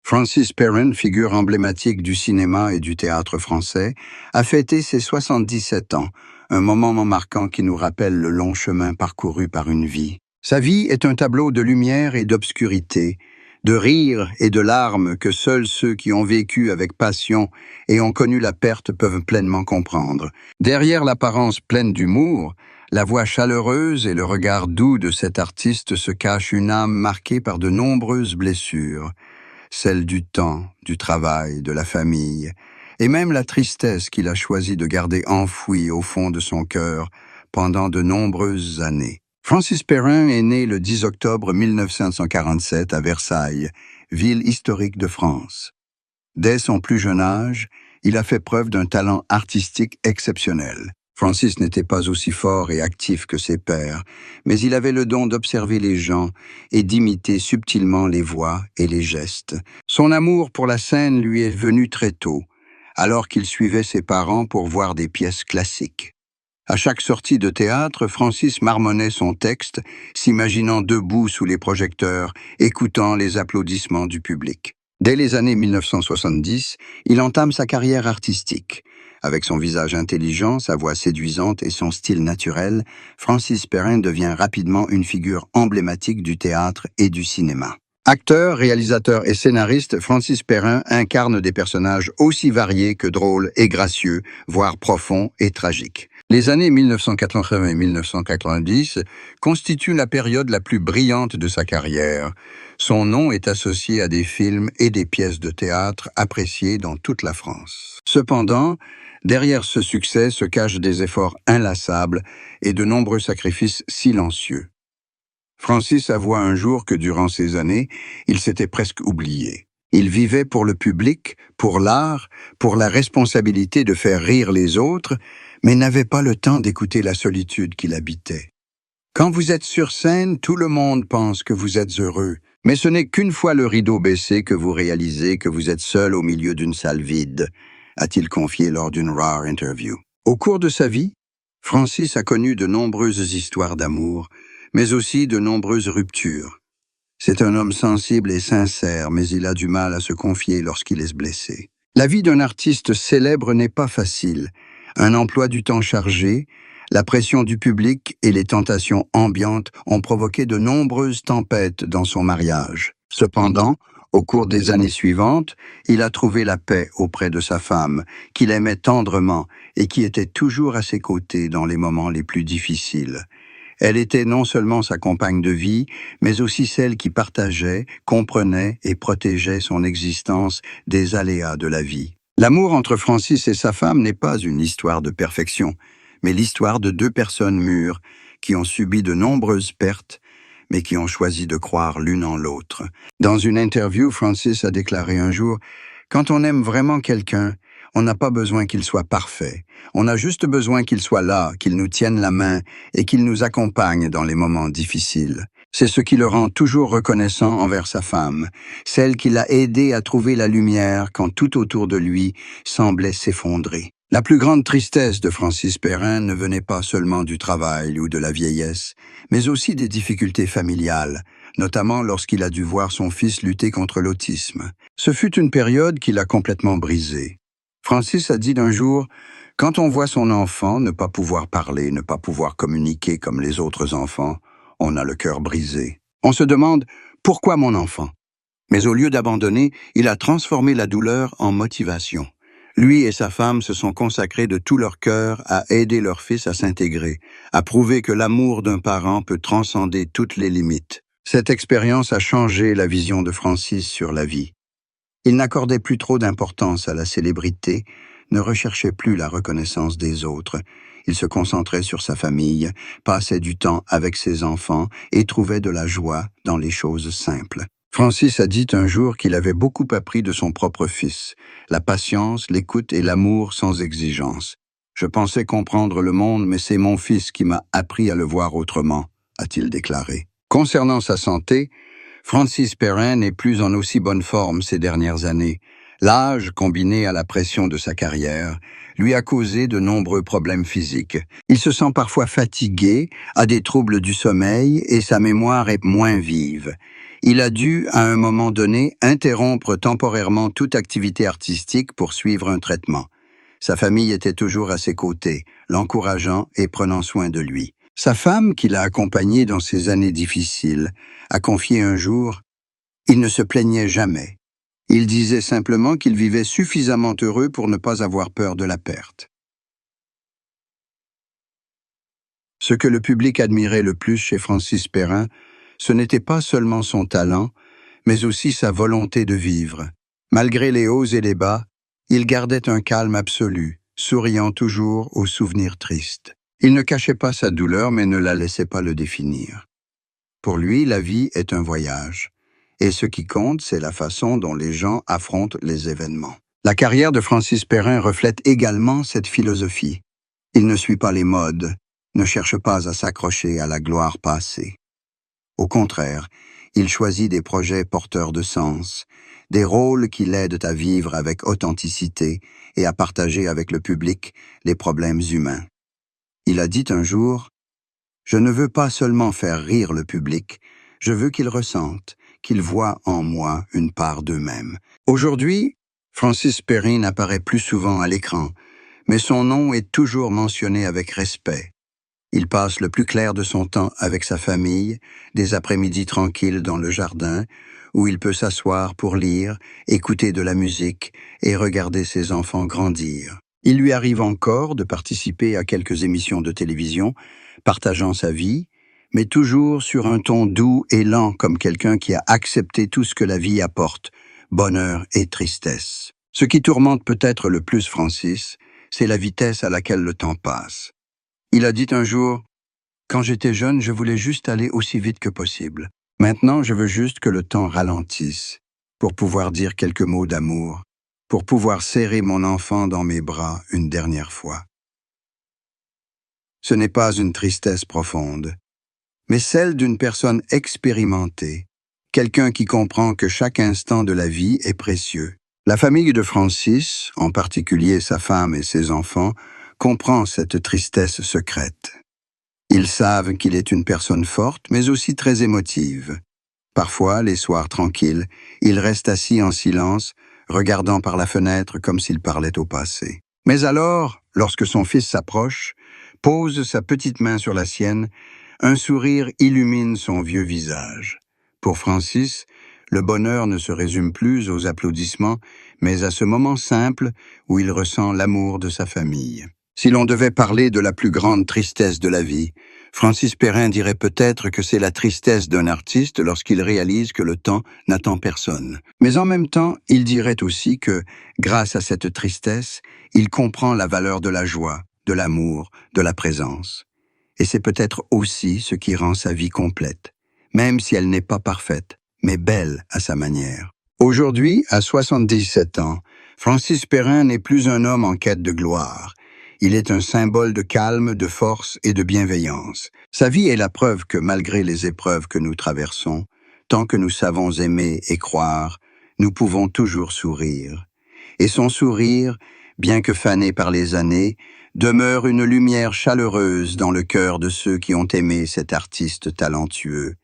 Francis Perrin, figure emblématique du cinéma et du théâtre français, a fêté ses 77 ans, un moment marquant qui nous rappelle le long chemin parcouru par une vie. Sa vie est un tableau de lumière et d'obscurité, de rires et de larmes que seuls ceux qui ont vécu avec passion et ont connu la perte peuvent pleinement comprendre. Derrière l'apparence pleine d'humour, la voix chaleureuse et le regard doux de cet artiste se cache une âme marquée par de nombreuses blessures. Celle du temps, du travail, de la famille, et même la tristesse qu'il a choisi de garder enfouie au fond de son cœur pendant de nombreuses années. Francis Perrin est né le 10 octobre 1947 à Versailles, ville historique de France. Dès son plus jeune âge, il a fait preuve d'un talent artistique exceptionnel. Francis n'était pas aussi fort et actif que ses pairs, mais il avait le don d'observer les gens et d'imiter subtilement les voix et les gestes. Son amour pour la scène lui est venu très tôt, alors qu'il suivait ses parents pour voir des pièces classiques. À chaque sortie de théâtre, Francis marmonnait son texte, s'imaginant debout sous les projecteurs, écoutant les applaudissements du public. Dès les années 1970, il entame sa carrière artistique. Avec son visage intelligent, sa voix séduisante et son style naturel, Francis Perrin devient rapidement une figure emblématique du théâtre et du cinéma. Acteur, réalisateur et scénariste, Francis Perrin incarne des personnages aussi variés que drôles et gracieux, voire profonds et tragiques. Les années 1980 et 1990 constituent la période la plus brillante de sa carrière. Son nom est associé à des films et des pièces de théâtre appréciées dans toute la France. Cependant, derrière ce succès se cachent des efforts inlassables et de nombreux sacrifices silencieux. Francis avoua un jour que durant ces années, il s'était presque oublié. Il vivait pour le public, pour l'art, pour la responsabilité de faire rire les autres, mais n'avait pas le temps d'écouter la solitude qui l'habitait. Quand vous êtes sur scène, tout le monde pense que vous êtes heureux, mais ce n'est qu'une fois le rideau baissé que vous réalisez que vous êtes seul au milieu d'une salle vide, a-t-il confié lors d'une rare interview. Au cours de sa vie, Francis a connu de nombreuses histoires d'amour, mais aussi de nombreuses ruptures. C'est un homme sensible et sincère, mais il a du mal à se confier lorsqu'il est blessé. La vie d'un artiste célèbre n'est pas facile. Un emploi du temps chargé, la pression du public et les tentations ambiantes ont provoqué de nombreuses tempêtes dans son mariage. Cependant, au cours des années suivantes, il a trouvé la paix auprès de sa femme, qu'il aimait tendrement et qui était toujours à ses côtés dans les moments les plus difficiles. Elle était non seulement sa compagne de vie, mais aussi celle qui partageait, comprenait et protégeait son existence des aléas de la vie. L'amour entre Francis et sa femme n'est pas une histoire de perfection, mais l'histoire de deux personnes mûres qui ont subi de nombreuses pertes, mais qui ont choisi de croire l'une en l'autre. Dans une interview, Francis a déclaré un jour « Quand on aime vraiment quelqu'un, on n'a pas besoin qu'il soit parfait. On a juste besoin qu'il soit là, qu'il nous tienne la main et qu'il nous accompagne dans les moments difficiles. C'est ce qui le rend toujours reconnaissant envers sa femme, celle qui l'a aidé à trouver la lumière quand tout autour de lui semblait s'effondrer. » La plus grande tristesse de Francis Perrin ne venait pas seulement du travail ou de la vieillesse, mais aussi des difficultés familiales, notamment lorsqu'il a dû voir son fils lutter contre l'autisme. Ce fut une période qui l'a complètement brisé. Francis a dit d'un jour « Quand on voit son enfant ne pas pouvoir parler, ne pas pouvoir communiquer comme les autres enfants, on a le cœur brisé. On se demande « Pourquoi mon enfant ?» Mais au lieu d'abandonner, il a transformé la douleur en motivation. Lui et sa femme se sont consacrés de tout leur cœur à aider leur fils à s'intégrer, à prouver que l'amour d'un parent peut transcender toutes les limites. Cette expérience a changé la vision de Francis sur la vie. Il n'accordait plus trop d'importance à la célébrité, ne recherchait plus la reconnaissance des autres. Il se concentrait sur sa famille, passait du temps avec ses enfants et trouvait de la joie dans les choses simples. Francis a dit un jour qu'il avait beaucoup appris de son propre fils, la patience, l'écoute et l'amour sans exigence. « Je pensais comprendre le monde, mais c'est mon fils qui m'a appris à le voir autrement », a-t-il déclaré. Concernant sa santé, Francis Perrin n'est plus en aussi bonne forme ces dernières années. L'âge, combiné à la pression de sa carrière, lui a causé de nombreux problèmes physiques. Il se sent parfois fatigué, a des troubles du sommeil et sa mémoire est moins vive. Il a dû, à un moment donné, interrompre temporairement toute activité artistique pour suivre un traitement. Sa famille était toujours à ses côtés, l'encourageant et prenant soin de lui. Sa femme, qui l'a accompagné dans ses années difficiles, a confié un jour « Il ne se plaignait jamais. Il disait simplement qu'il vivait suffisamment heureux pour ne pas avoir peur de la perte. » Ce que le public admirait le plus chez Francis Perrin, ce n'était pas seulement son talent, mais aussi sa volonté de vivre. Malgré les hauts et les bas, il gardait un calme absolu, souriant toujours aux souvenirs tristes. Il ne cachait pas sa douleur, mais ne la laissait pas le définir. Pour lui, la vie est un voyage, et ce qui compte, c'est la façon dont les gens affrontent les événements. La carrière de Francis Perrin reflète également cette philosophie. Il ne suit pas les modes, ne cherche pas à s'accrocher à la gloire passée. Au contraire, il choisit des projets porteurs de sens, des rôles qui l'aident à vivre avec authenticité et à partager avec le public les problèmes humains. Il a dit un jour « Je ne veux pas seulement faire rire le public, je veux qu'ils ressentent, qu'ils voient en moi une part d'eux-mêmes. » Aujourd'hui, Francis Perrin n'apparaît plus souvent à l'écran, mais son nom est toujours mentionné avec respect. Il passe le plus clair de son temps avec sa famille, des après-midi tranquilles dans le jardin, où il peut s'asseoir pour lire, écouter de la musique et regarder ses enfants grandir. Il lui arrive encore de participer à quelques émissions de télévision, partageant sa vie, mais toujours sur un ton doux et lent comme quelqu'un qui a accepté tout ce que la vie apporte, bonheur et tristesse. Ce qui tourmente peut-être le plus Francis, c'est la vitesse à laquelle le temps passe. Il a dit un jour « Quand j'étais jeune, je voulais juste aller aussi vite que possible. Maintenant, je veux juste que le temps ralentisse, pour pouvoir dire quelques mots d'amour, pour pouvoir serrer mon enfant dans mes bras une dernière fois. » Ce n'est pas une tristesse profonde, mais celle d'une personne expérimentée, quelqu'un qui comprend que chaque instant de la vie est précieux. La famille de Francis, en particulier sa femme et ses enfants, comprend cette tristesse secrète. Ils savent qu'il est une personne forte, mais aussi très émotive. Parfois, les soirs tranquilles, il reste assis en silence, regardant par la fenêtre comme s'il parlait au passé. Mais alors, lorsque son fils s'approche, pose sa petite main sur la sienne, un sourire illumine son vieux visage. Pour Francis, le bonheur ne se résume plus aux applaudissements, mais à ce moment simple où il ressent l'amour de sa famille. Si l'on devait parler de la plus grande tristesse de la vie, Francis Perrin dirait peut-être que c'est la tristesse d'un artiste lorsqu'il réalise que le temps n'attend personne. Mais en même temps, il dirait aussi que, grâce à cette tristesse, il comprend la valeur de la joie, de l'amour, de la présence. Et c'est peut-être aussi ce qui rend sa vie complète, même si elle n'est pas parfaite, mais belle à sa manière. Aujourd'hui, à 77 ans, Francis Perrin n'est plus un homme en quête de gloire. Il est un symbole de calme, de force et de bienveillance. Sa vie est la preuve que malgré les épreuves que nous traversons, tant que nous savons aimer et croire, nous pouvons toujours sourire. Et son sourire, bien que fané par les années, demeure une lumière chaleureuse dans le cœur de ceux qui ont aimé cet artiste talentueux.